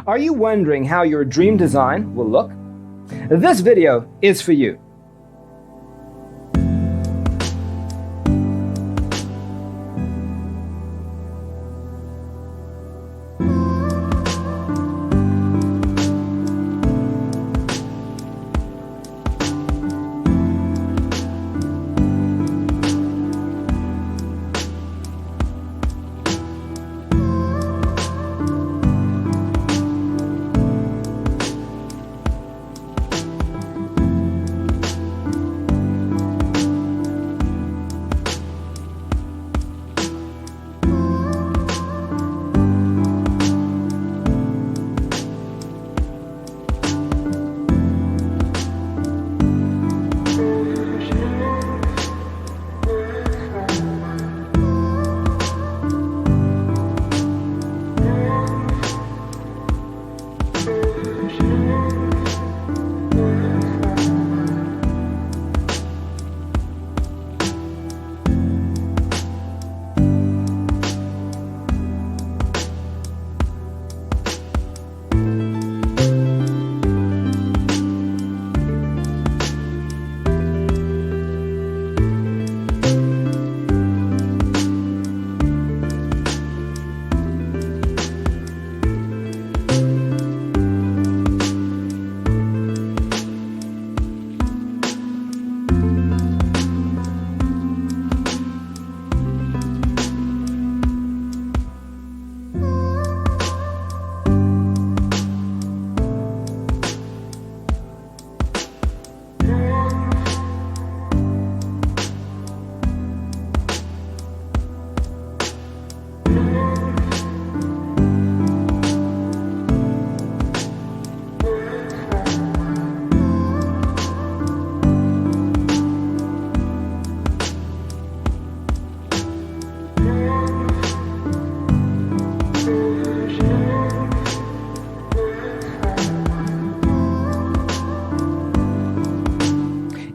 Are you wondering how your dream design will look? This video is for you.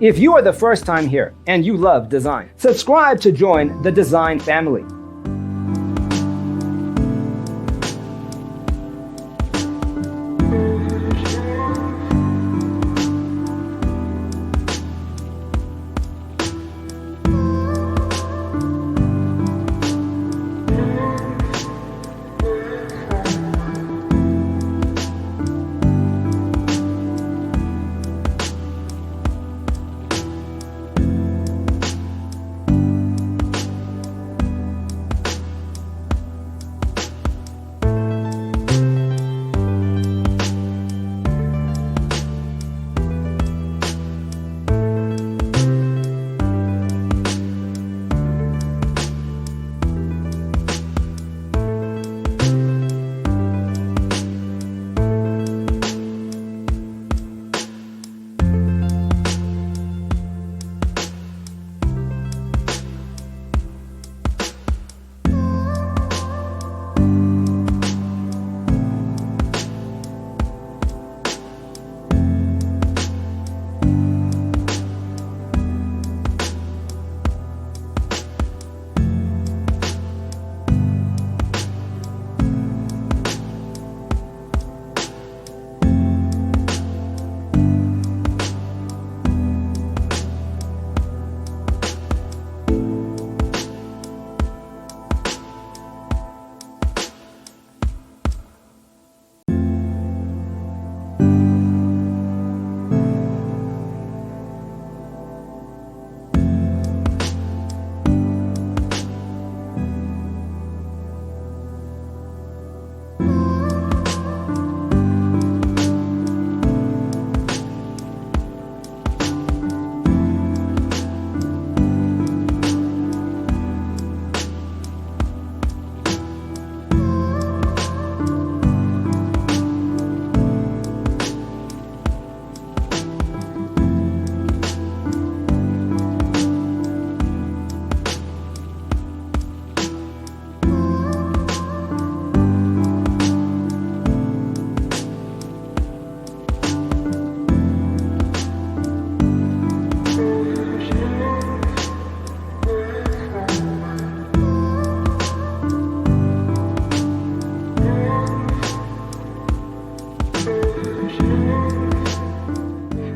If you are the first time here and you love design, subscribe to join the design family.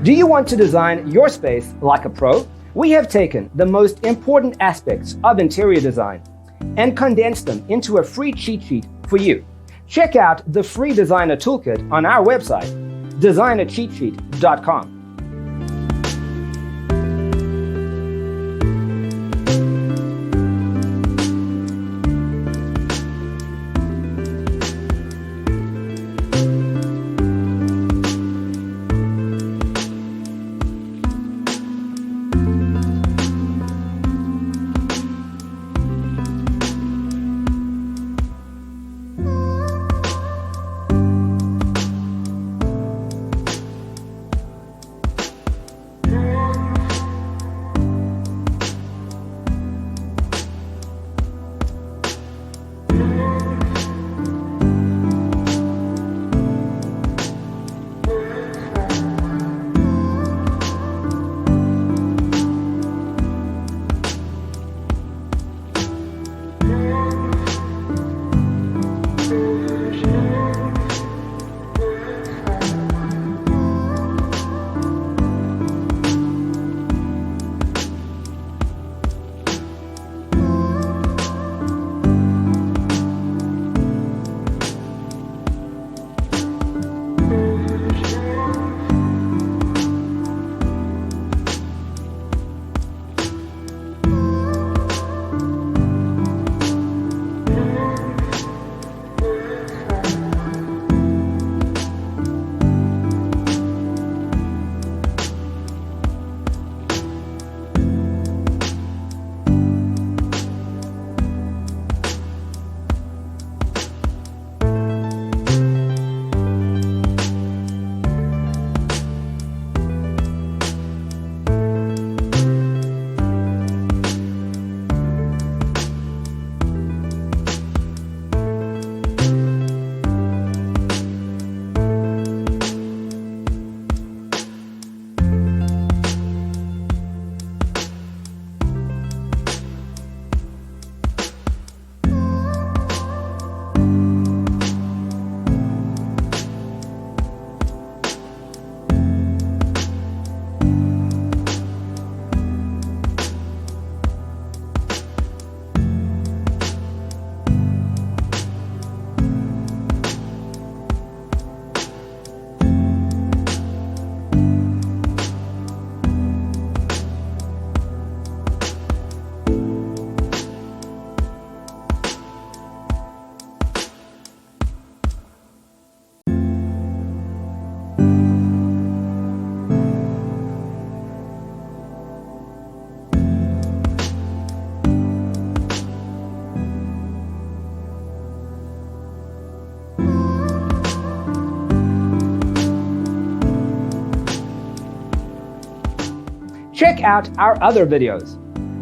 Do you want to design your space like a pro? We have taken the most important aspects of interior design and condensed them into a free cheat sheet for you. Check out the free designer toolkit on our website, designercheatsheet.com. Check out our other videos.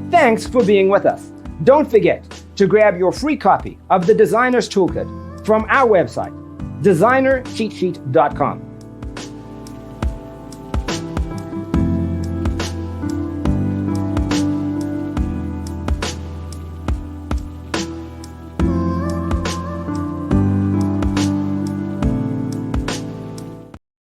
Thanks for being with us. Don't forget to grab your free copy of the Designer's Toolkit from our website, designercheatsheet.com.